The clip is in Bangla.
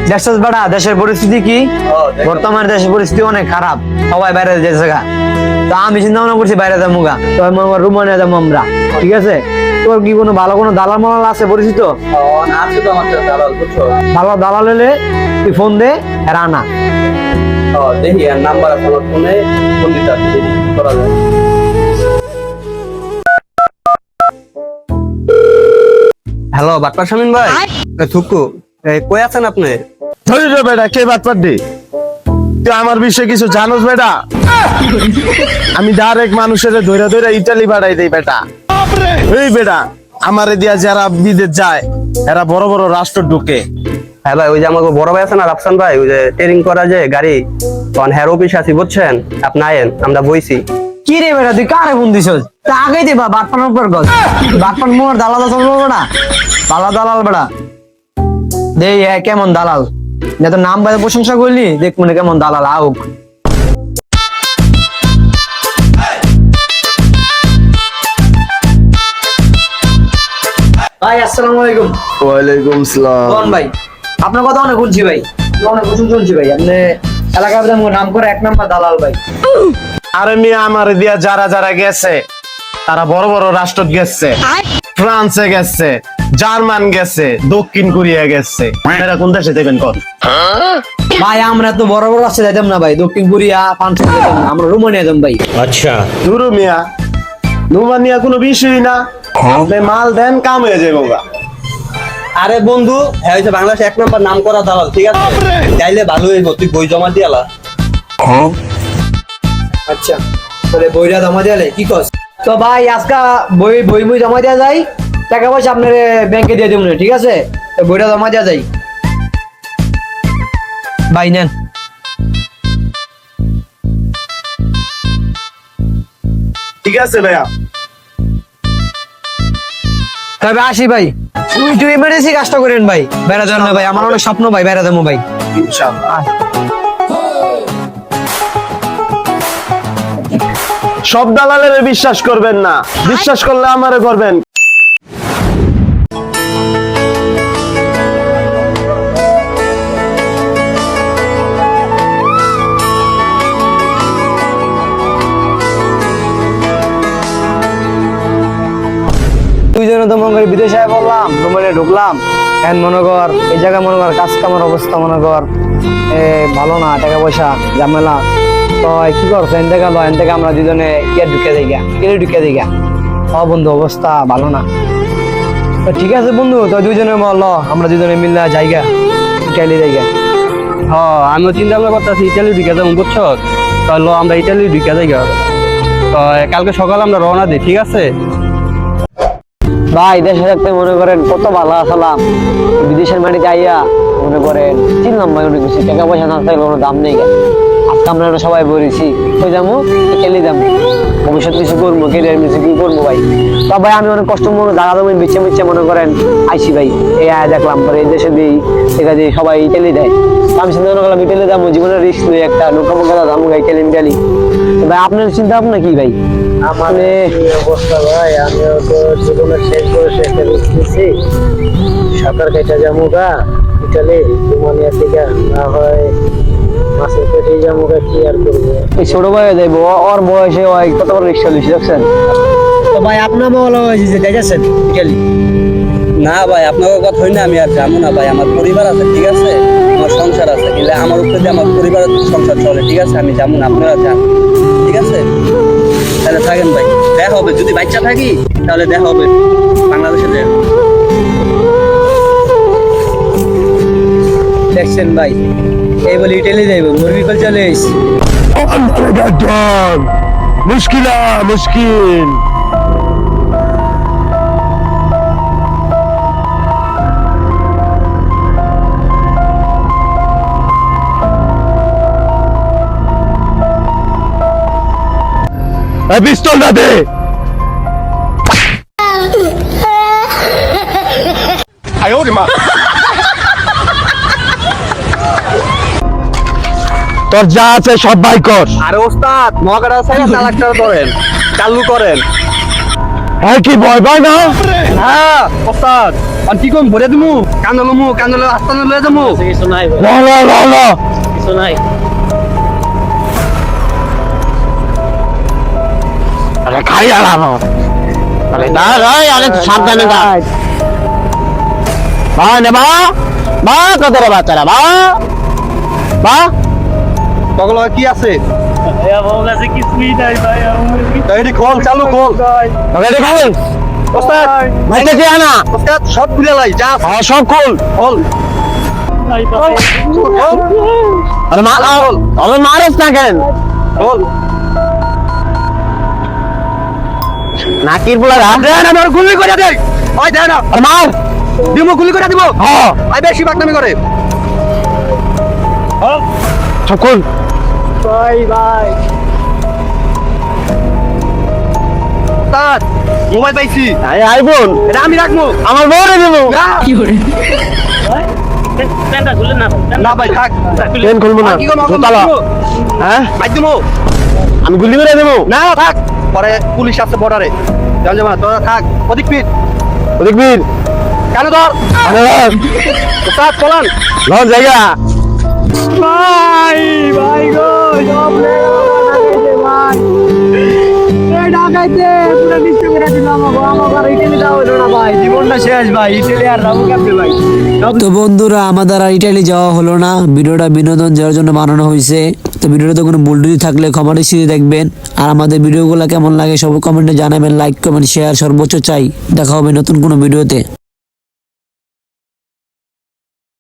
দেখছস বেটা দেশের পরিস্থিতি কি? বর্তমানে দেশের পরিস্থিতি অনেক খারাপ, সবাই বাইরে যাচ্ছে গা। তো আমি চিন্তা ভাবনা করছি বাইরে যাবো গা, তো রুমানিয়া যাবো আমরা, ঠিক আছে? তোর কি কোনো ভালো কোনো দালাল মালাল আছে পরিচিত? আছে তো আমার দালাল, বুঝছো? ভালো দালাল হলে তুই ফোন দে, আর আনা। দেখি আর নাম্বার আছে আমার ফোনে, ফোন দিতে আসছি, দেখি করা যায়। হ্যালো বাটপার শামিন ভাই, থুকু কই আছেন আপনি? ধরি রে বেটা, কে বাটপার দি? তুই আমার বিষয়ে কিছু জানোস বেটা? আমি ডাইরেক্ট মানুষের ধরে ধরে ইটালি পাঠাই দেই বেটা। এই বেটা আমারে দিয়া যারা বিদেশ যায় এরা বড় বড় রাষ্ট্র ঢুকে। হ্যাঁ ভাই, ওই যে আমাকে বড় ভাই আছে না রাফসান ভাই, ওই যে ট্রেনিং করা যায় গাড়ি, তখন হেয়ার অফিস আছি বুঝছেন, আপনি আয়েন, আমরা বইছি। কি রে বেটা তুই কারে ফোন দিছস? তা আগেই দিবা বাটপানের উপর গজ, বাটপান মোর দালাল আছে বেটা, ভালো দালাল বেটা। দেই কেমন দালাল, না তো নাম বাইরে প্রশংসা করলি, দেখ মনে কেমন দালাল আউক। ভাই আসসালামু আলাইকুম। ওয়ালাইকুম সালাম। কোন ভাই, আপনার কথা অনেক শুনছি ভাই, অনেক প্রশংসা শুনছি ভাই, আপনি এলাকার নাম করে এক নাম্বার দালাল ভাই। আরে মিয়া আমারে দিয়া যারা যারা গেছে তারা বড় বড় রাষ্ট্র গেছে, ফ্রান্সে গেছে, জার্মান গেছে, দক্ষিণ কোরিয়া গেছে। এরা কোন দেশে দেবেন কর? ভাই আমরা তো বড় বড় রাস্তায় যাইতাম না ভাই, দক্ষিণ কোরিয়া ফ্রান্সে যাইতাম না, আমরা রোমানিয়া যাম ভাই। দুরু মিয়া, রোমানিয়া কোনো বিষয় না, আপনি মাল দেন কাম হয়ে যাবো গা। আরে বন্ধু, হ্যাঁ হয়েছে বাংলাদেশে এক নম্বর নাম করা দালাল, ঠিক আছে? চাইলে ভালো হইব, তুই বই জমা দিয়ালা। আচ্ছা তাহলে বইটা জমা দিয়ালে কি কস? তো ভাই আজকে বই বই বই জমা দেওয়া যায়, টাকা পয়সা আপনার ব্যাংকে দিয়ে দেবো, ঠিক আছে? তো বইটা জমা দেওয়া যায় ভাই, নেন। ঠিক আছে ভাইয়া, তবে আসি ভাই, তুই এমার্জেন্সি কাজটা করেন ভাই, বেড়া যান না ভাই, আমার অনেক স্বপ্ন ভাই, বেড়া যাবো ভাই ইনশাআল্লাহ। সব দালালের বিশ্বাস করবেন না, বিশ্বাস করলে আমারে করবেন। দুইজনে তো মনে করি বিদেশে বললাম, রোমানিয়া ঢুকলাম, এখন মনে কর এই জায়গায় মনে কর কাজ কামের অবস্থা মনে কর ভালো না, টাকা পয়সা ঝামেলা। তো কি করছো এন থেকে এন থেকে আমরা দুজনে ইয়ে ঢুকে যাই গা, কেলে ঢুকে যাই গা। বন্ধু অবস্থা ভালো না। তো ঠিক আছে বন্ধু, তো দুইজনে বললো আমরা দুজনে মিললে যাইগা, ইটালি যাইগা। হ্যাঁ আমিও চিন্তা ভাবনা করতেছি ইটালি ঢুকে যাবো, বুঝছো? তাহলে আমরা ইটালি ঢুকে যাই, তো কালকে সকালে আমরা রওনা দিই, ঠিক আছে? ভাই দেশে থাকতে মনে করেন কত ভালো আসলাম, বিদেশের মাটিতে আইয়া মনে করেন চিনলাম ভাই অনেক কিছু, টাকা পয়সা না থাকলে কোনো দাম নেই। আজকে আমরা সবাই বলেছি কই যাবো, খেলে যাবো, ভবিষ্যৎ কিছু করবো, কেরিয়ার কিছু কি করবো ভাই। তা ভাই আমি অনেক কষ্ট মনে জায়গা জমি বিচ্ছে মিচ্ছে মনে করেন আইসি ভাই, এই আয় দেখলাম পরে এই দেশে দিই, দেখা যায় সবাই ইটালি দেয়। আমি চিন্তা ভাবনা করলাম ইটালি যাবো, জীবনের রিস্ক নিয়ে একটা নৌকা মোকা যাবো ইটালি ইটালি। ভাই আপনার চিন্তা ভাবনা কি ভাই? আমার অবস্থা ভাই, আমিও তো জীবনের শেষ বয়সে একটা রিস্ক নিচ্ছি, সাঁতার কেটে যাবো গা ইটালি, রোমানিয়া থেকে, না হয় মাছের পেটে যাবো গা, কি আর করবো। এই ছোট ভাই যাইবো, ওর বয়সে ওই কত বড় রিক্সা লিখছি দেখছেন? তো ভাই আপনার বলা হয়েছে যে যাইতেছেন ইটালি? না ভাই, আপনার কথা হই না, আমি আর যাবো না ভাই, আমার পরিবার আছে, ঠিক আছে? আমার সংসার আছে, কিন্তু আমার উপরে যে আমার পরিবারের সংসার চলে, ঠিক আছে? আমি যাবো না, আপনারা যান, ঠিক আছে? তাহলে থাকেন ভাই, দেখা হবে, যদি বাচ্চা থাকি তাহলে দেখা হবে বাংলাদেশে। দেখছেন ভাই, এই বলে ইটালি যাইবো, মুরগি কল চলে এসছি। মুশকিলা মুশকিল। পিস্তলটা দে। তোর যা আছে সব বাই কর। আরে ওস্তাদ, মহাকাটা আছে, চালাকটা ধরেন, চালু করেন। ভাই কি ভয় পাই না হ্যাঁ ওস্তাদ আর কি কম ভরে দিমু কান্দলো আস্তানে লয়ে যামু কিছু নাই ভাই, বলো বলো কিছু নাই। আরে খাই আলাম আরে না ভাই আরে সাবধানে গা বা নে বা কত রে বাচ্চারা বা তগল কি আছে ভাই আমার কাছে কিছুই নাই ভাই, আমার তাই কল চালু কল ওকে দেখো ওস্তাদ ভাই কে আনা ওস্তাদ সব খুলে লাই যা হ্যাঁ সব খুল কল নাই ভাই। আরে মা আরে মারিস না কেন কল নাকির বলা দেন আমি গুলি করে দেই ওই দেন না আরে মার দিমু গুলি করে দিব হ্যাঁ আই বেশি বাকনামি করে সব খুল ভাই ভাই ওস্তাদ মোবাইল পাইছি আরে আইফোন এটা আমি রাখবো আমার বউরে দেবো প্যান্টটা খুলে না ভাই, না ভাই থাক পেন খুলবো না আর কি করবো জোতালা হ্যাঁ মাধ্যম আমি গুলি করে দেবো না থাক পরে পুলিশ আসছে বর্ডারে জান যাবা তোরা থাক অধিক পিট দেখবির কেন ধর আরে ওস্তাদ চলান লন জায়গা ভাই ভাই গো সব রে ভাই, এই ঢাকাইতে পুরো নিচে করে দিল আমাকে আর ইটালি যাওয়া হলো না ভাই, জীবনটা শেষ ভাই, ইটালি আর যাবো কেমনে ভাই। তো বন্ধুরা আমাদের আর ইটালি যাওয়া হলো না, ভিডিওটা বিনোদন দেওয়ার জন্য বানানো হয়েছে। তো ভিডিওতে কোনো ভুল ত্রুটি থাকলে ক্ষমা দৃষ্টিতে দেখবেন। আর আমাদের ভিডিওগুলো কেমন লাগে সব কমেন্টে জানাবেন, লাইক কমেন্ট শেয়ার সর্বোচ্চ চাই। দেখা হবে নতুন কোনো ভিডিওতে।